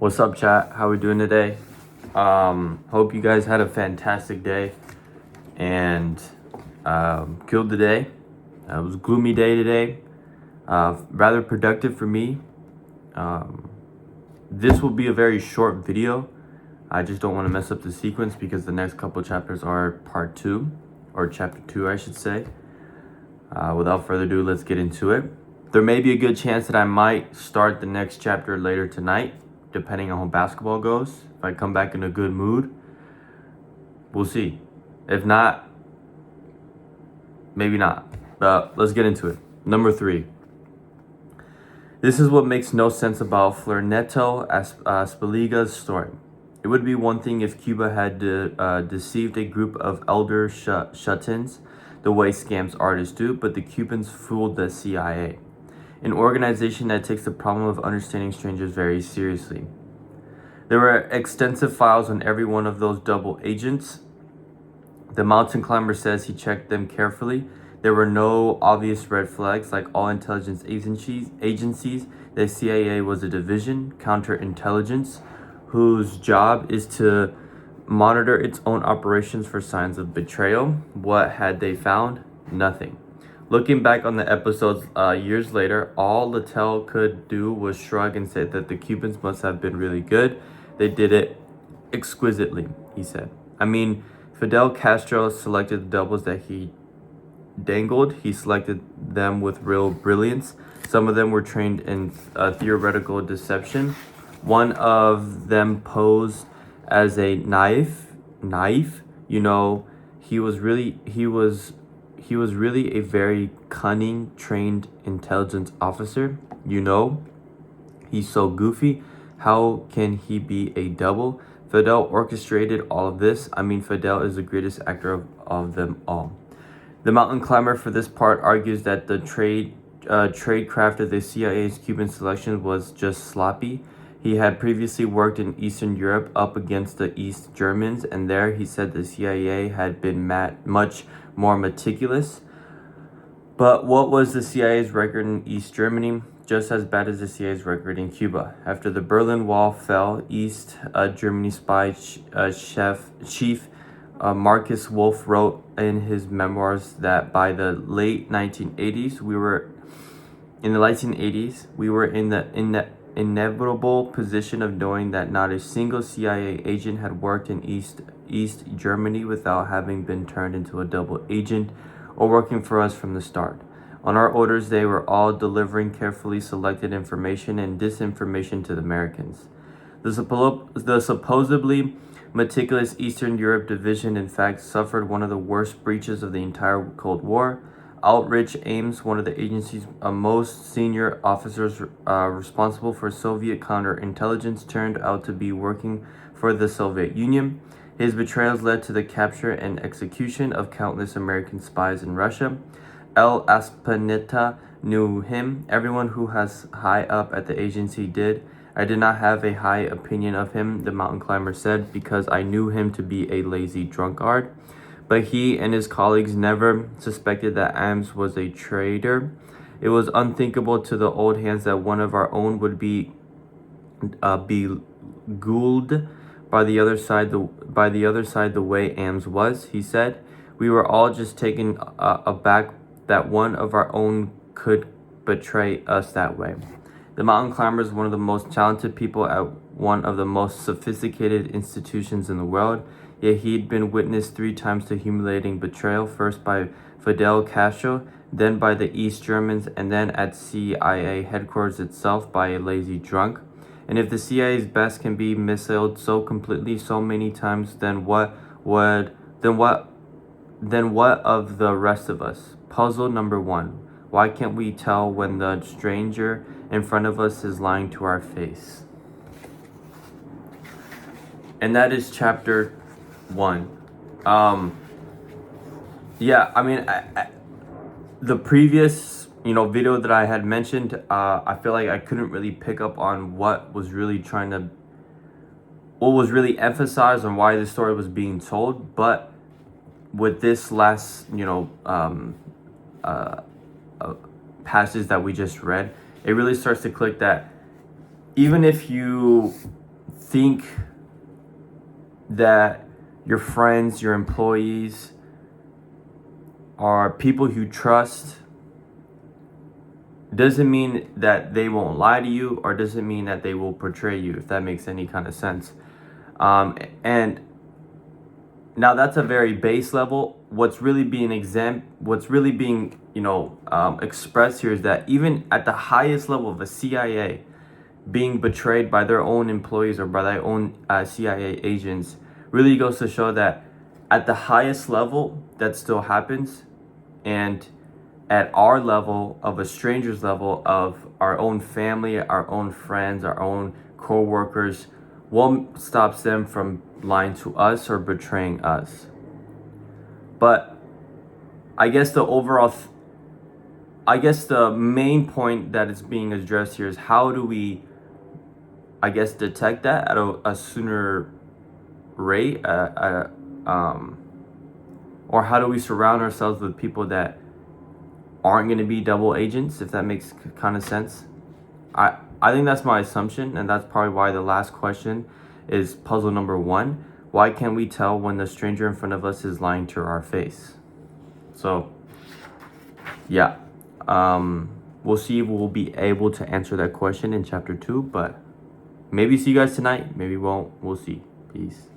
What's up, chat? How we doing today? Hope you guys had a fantastic day and killed the day. It was a gloomy day today. Rather productive for me. This will be a very short video. I just don't want to mess up the sequence because the next couple chapters are part 2, or chapter 2, I should say. Without further ado, let's get into it. There may be a good chance that I might start the next chapter later tonight, depending on how basketball goes. If I come back in a good mood, we'll see. If not, maybe not. But let's get into it. Number 3. This is what makes no sense about Florneto Aspaliga's story. It would be one thing if Cuba had deceived a group of elder shut-ins the way scams artists do, but the Cubans fooled the CIA, an organization that takes the problem of understanding strangers very seriously. There were extensive files on every one of those double agents. The mountain climber says he checked them carefully. There were no obvious red flags. Like all intelligence agencies, the CIA was a division, counterintelligence, whose job is to monitor its own operations for signs of betrayal. What had they found? Nothing. Looking back on the episodes years later, all Littell could do was shrug and say that the Cubans must have been really good. They did it exquisitely, he said. I mean, Fidel Castro selected the doubles that he dangled. He selected them with real brilliance. Some of them were trained in theoretical deception. One of them posed as a knife. You know, he was really a very cunning, trained intelligence officer. You know, he's so goofy. How can he be a double? Fidel orchestrated all of this. I mean, Fidel is the greatest actor of them all. The mountain climber for this part argues that the tradecraft of the CIA's Cuban selection was just sloppy. He had previously worked in Eastern Europe up against the East Germans, and there he said the CIA had been much more meticulous. But what was the CIA's record in East Germany? Just as bad as the CIA's record in Cuba. After the Berlin Wall fell, East Germany spy chief Marcus Wolf wrote in his memoirs that by the late 1980s, we were in the inevitable position of knowing that not a single CIA agent had worked in East Germany without having been turned into a double agent or working for us from the start. On our orders, they were all delivering carefully selected information and disinformation to the Americans. The supposedly meticulous Eastern Europe division, in fact, suffered one of the worst breaches of the entire Cold War. Ulrich Ames, one of the agency's most senior officers responsible for Soviet counterintelligence, turned out to be working for the Soviet Union. His betrayals led to the capture and execution of countless American spies in Russia. El Aspineta knew him. Everyone who was high up at the agency did. I did not have a high opinion of him, the mountain climber said, because I knew him to be a lazy drunkard. But he and his colleagues never suspected that Ames was a traitor. It was unthinkable to the old hands that one of our own would be beguiled by the other side the way Ames was, he said. We were all just taken aback that one of our own could betray us that way. The mountain climber is one of the most talented people at one of the most sophisticated institutions in the world. Yet he'd been witness 3 times to humiliating betrayal, first by Fidel Castro, then by the East Germans, and then at CIA headquarters itself by a lazy drunk. And if the CIA's best can be missailed so completely so many times, then what of the rest of us? Puzzle number 1. Why can't we tell when the stranger in front of us is lying to our face? And that is chapter 1. The previous video that I had mentioned, I feel like I couldn't really pick up on what was really emphasized on why the story was being told. But with this last passage that we just read, it really starts to click that even if you think that your friends, your employees are people you trust, doesn't mean that they won't lie to you, or doesn't mean that they will betray you, if that makes any kind of sense. And now that's a very base level. What's really being expressed here is that even at the highest level of a CIA, being betrayed by their own employees or by their own CIA agents really goes to show that at the highest level that still happens, and at our level, of a stranger's level, of our own family, our own friends, our own co-workers, what stops them from lying to us or betraying us? But I guess the main point that is being addressed here is how do we, I guess, detect that at a sooner rate, or how do we surround ourselves with people that aren't going to be double agents, if that makes kind of sense. I think that's my assumption, and that's probably why the last question is puzzle number 1. Why can't we tell when the stranger in front of us is lying to our face? So yeah, we'll see if we'll be able to answer that question in chapter 2, but maybe see you guys tonight, maybe won't. We'll see. Peace.